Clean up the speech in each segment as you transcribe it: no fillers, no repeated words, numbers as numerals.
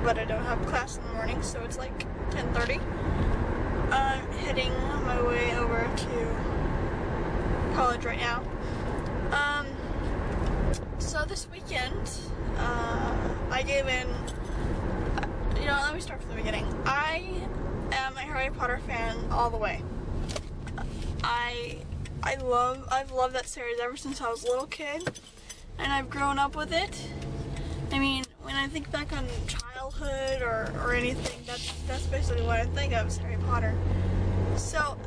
but I don't have class in the morning, so it's like 10:30. I'm heading my way over to college right now. So this weekend, I gave in, let me start from the beginning. I am a Harry Potter fan all the way. I've loved that series ever since I was a little kid, and I've grown up with it. I mean, when I think back on childhood or anything, that's basically what I think of as Harry Potter. So,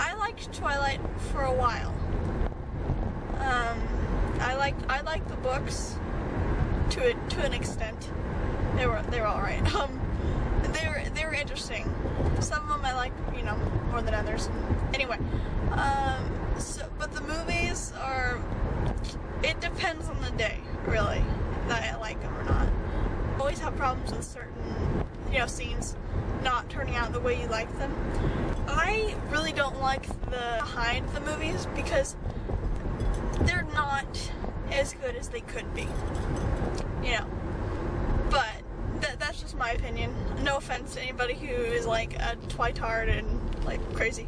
I liked Twilight for a while. I liked the books to an extent. They were all right. They were interesting. Some of them I liked, more than others. Anyway, but the movies are. It depends on the day, really, that I like them or not. I always have problems with certain, scenes not turning out the way you like them. I really don't like the behind the movies because they're not as good as they could be, But that's just my opinion. No offense to anybody who is like a Twitard and like crazy.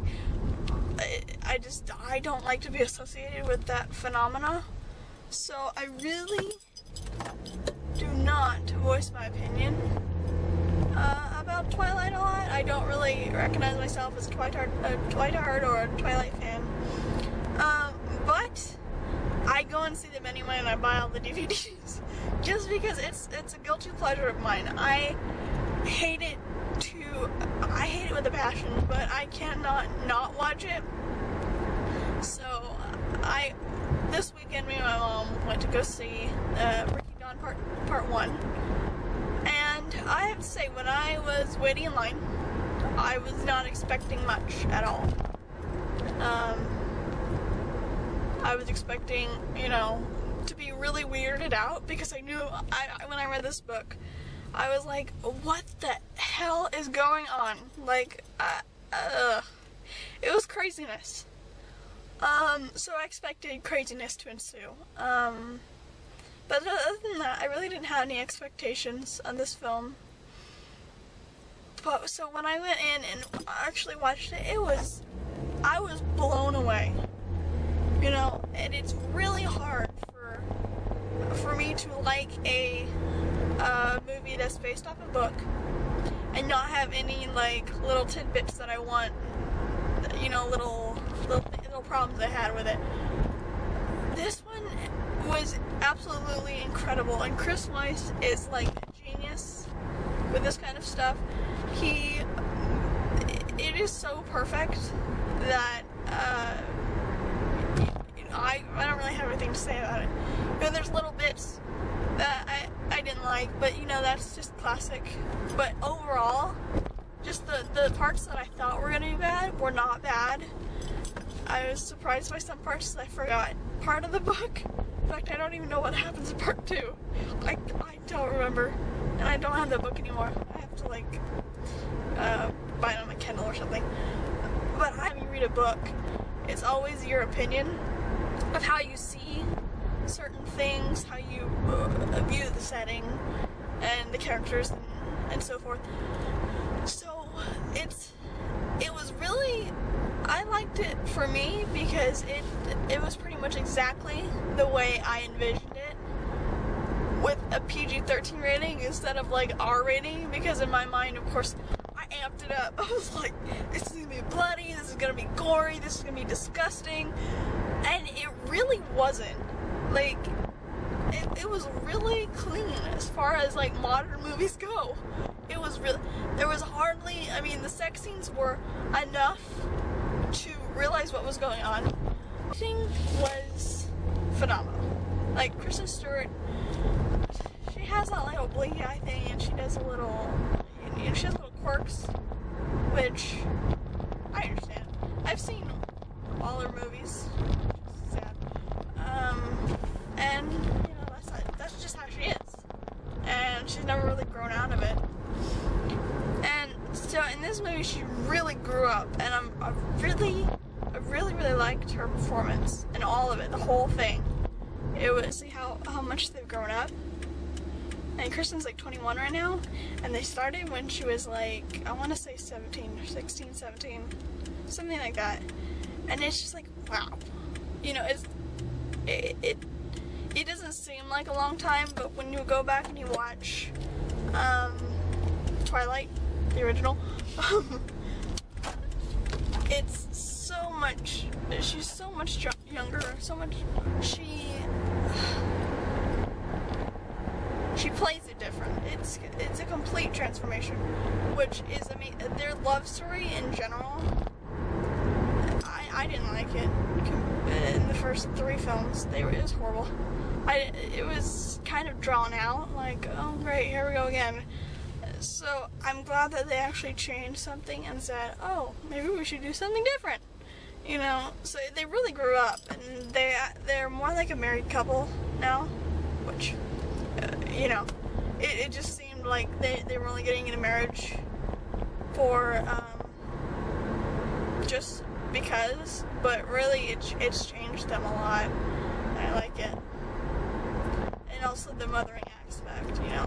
I don't like to be associated with that phenomena. So I really do not voice my opinion about Twilight a lot. I don't really recognize myself as a Twitard or a Twilight fan. But I go and see them anyway, and I buy all the DVDs just because it's a guilty pleasure of mine. I hate it with a passion, but I cannot not watch it. So this weekend, me and my mom went to go see Breaking Dawn Part 1. And I have to say, when I was waiting in line, I was not expecting much at all. I was expecting, to be really weirded out because I knew, when I read this book, I was like, what the hell is going on? Like, it was craziness. So I expected craziness to ensue. But other than that, I really didn't have any expectations on this film. But so when I went in and actually watched it, I was blown away. And it's really hard for me to like a movie that's based off a book and not have any like little tidbits that I want, little problems I had with it. This one was absolutely incredible, and Chris Weiss is like a genius with this kind of stuff. It is so perfect that I don't really have anything to say about it. There's little bits that I didn't like, but that's just classic. But overall, just the parts that I thought were gonna be bad were not bad. I was surprised by some parts that I forgot part of the book. In fact, I don't even know what happens in part 2. I don't remember, and I don't have the book anymore. I have to buy it on my Kindle or something. But when you read a book, it's always your opinion of how you see certain things, how you view the setting and the characters and so forth. So it was really, I liked it for me because it was pretty much exactly the way I envisioned it, with a PG-13 rating instead of like R rating, because in my mind, of course, I amped it up. I was like, this is gonna be bloody, this is gonna be gory, this is gonna be disgusting, and it really wasn't. Like, it was really clean as far as like modern movies go. It was really, there was hardly, the sex scenes were enough to realize what was going on. Everything was phenomenal. Like, Kristen Stewart, she has that little blinky eye thing, and she does a little, she has little quirks, which I understand. I've seen all her movies, which is sad. And that's just how she is, and she's never really grown out of it. And so in this movie, she really grew up, and I really liked her performance and all of it, the whole thing. it would see how much they've grown up. And Kristen's like 21 right now, and they started when she was like, I want to say 17, 16, 17, something like that. And it's just like, wow. You know, it doesn't seem like a long time, but when you go back and you watch Twilight, the original, it's so much, she's so much younger, so much, she plays it different. It's a complete transformation, which is, I mean, their love story in general, I didn't like it in the first 3 films. It was horrible. It was kind of drawn out, like, oh great, here we go again. So I'm glad that they actually changed something and said, oh, maybe we should do something different. You know, so they really grew up, and they're more like a married couple now, which, you know, it just seemed like they were only getting into marriage for just because, but really it's changed them a lot. I like it. And also the mothering aspect, you know.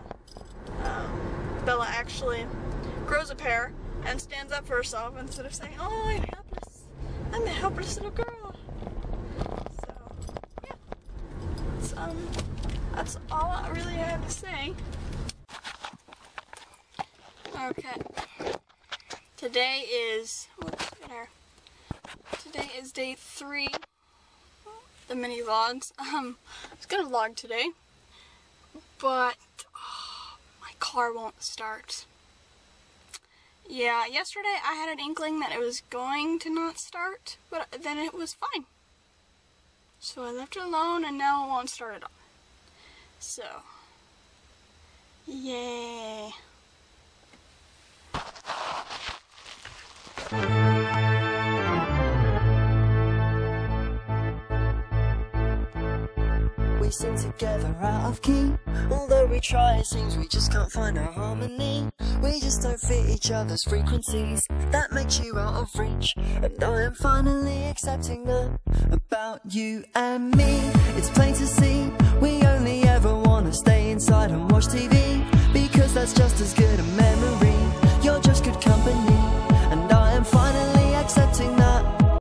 Bella actually grows a pair and stands up for herself instead of saying, oh, I'm helpless. I'm a helpless little girl. So, yeah. That's all I really have to say. Okay. Today is, today is day 3, the mini vlogs. I was gonna vlog today, but my car won't start. Yeah, yesterday I had an inkling that it was going to not start, but then it was fine. So I left it alone, and now it won't start at all. So, yay. We sing together out of key. Although we try, it seems we just can't find our harmony. We just don't fit each other's frequencies. That makes you out of reach, and I am finally accepting that about you and me. It's plain to see